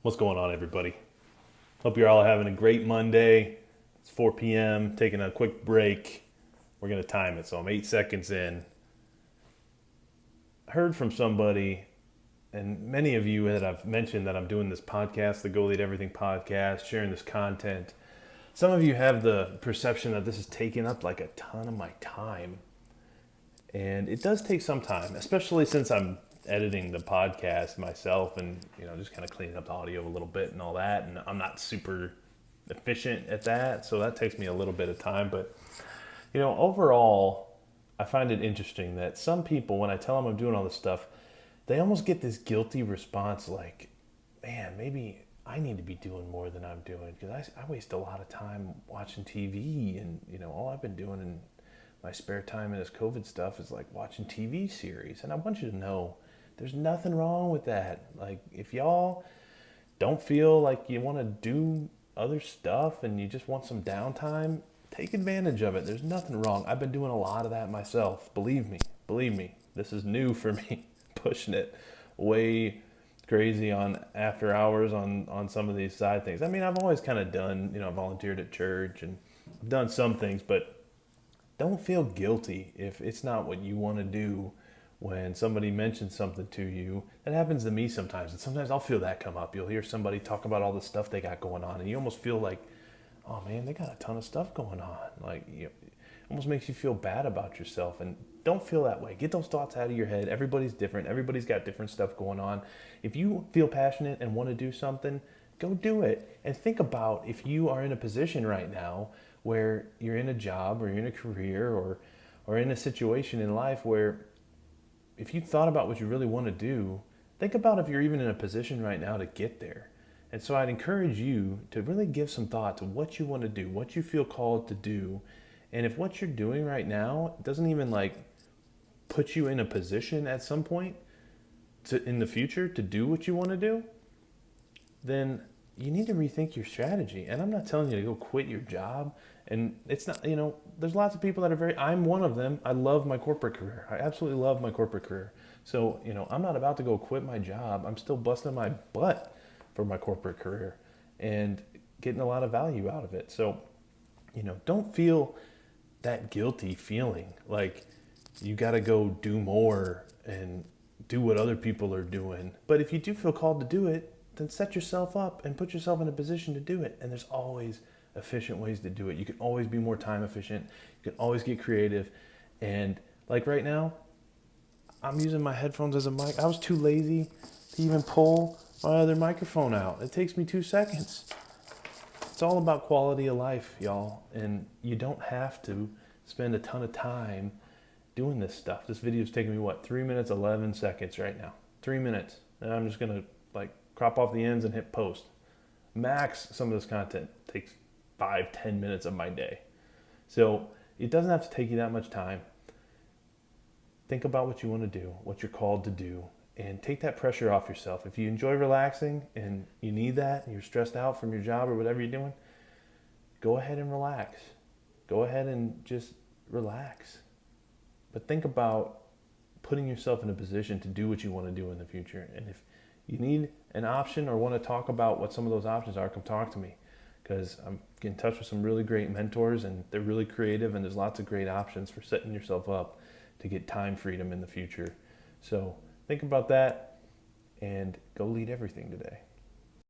What's going on, everybody? Hope you're all having a great Monday. It's 4 p.m., taking a quick break. We're going to time it, so I'm 8 seconds in. I heard from somebody, and many of you that I've mentioned that I'm doing this podcast, the Go Lead Everything podcast, sharing this content. Some of you have the perception that this is taking up like a ton of my time. And it does take some time, especially since I'm editing the podcast myself and, just kind of cleaning up the audio a little bit and all that. And I'm not super efficient at that. So that takes me a little bit of time. But, overall, I find it interesting that some people, when I tell them I'm doing all this stuff, they almost get this guilty response like, man, maybe I need to be doing more than I'm doing because I waste a lot of time watching TV and, all I've been doing in my spare time in this COVID stuff is like watching TV series. And I want you to know there's nothing wrong with that. Like, if y'all don't feel like you want to do other stuff and you just want some downtime, take advantage of it. There's nothing wrong. I've been doing a lot of that myself. Believe me, this is new for me. Pushing it way crazy on after hours on some of these side things. I mean, I've always kind of done, volunteered at church and done some things, but don't feel guilty if it's not what you want to do when somebody mentions something to you. That happens to me sometimes, and sometimes I'll feel that come up. You'll hear somebody talk about all the stuff they got going on, and you almost feel like, oh man, they got a ton of stuff going on. Like, it almost makes you feel bad about yourself, and don't feel that way. Get those thoughts out of your head. Everybody's different. Everybody's got different stuff going on. If you feel passionate and want to do something, go do it. And think about if you are in a position right now where you're in a job or you're in a career or in a situation in life where if you thought about what you really want to do, think about if you're even in a position right now to get there. And so I'd encourage you to really give some thought to what you want to do, what you feel called to do. And if what you're doing right now doesn't even put you in a position at some point in the future to do what you want to do, then you need to rethink your strategy. And I'm not telling you to go quit your job. And it's not, there's lots of people that I'm one of them. I love my corporate career. I absolutely love my corporate career. So, I'm not about to go quit my job. I'm still busting my butt for my corporate career and getting a lot of value out of it. So, don't feel that guilty feeling like you got to go do more and do what other people are doing. But if you do feel called to do it, then set yourself up and put yourself in a position to do it. And there's always efficient ways to do it. You can always be more time efficient. You can always get creative. And like right now, I'm using my headphones as a mic. I was too lazy to even pull my other microphone out. It takes me 2 seconds. It's all about quality of life, y'all. And you don't have to spend a ton of time doing this stuff. This video is taking me 3 minutes, 11 seconds right now. 3 minutes. And I'm just going to crop off the ends and hit post. Max, some of this content takes 5-10 minutes of my day. So it doesn't have to take you that much time. Think about what you want to do, what you're called to do, and take that pressure off yourself. If you enjoy relaxing and you need that, and you're stressed out from your job or whatever you're doing, go ahead and relax. Go ahead and just relax. But think about putting yourself in a position to do what you want to do in the future. And if you need an option or want to talk about what some of those options are, come talk to me, because I'm in touch with some really great mentors and they're really creative, and there's lots of great options for setting yourself up to get time freedom in the future. So think about that and go lead everything today.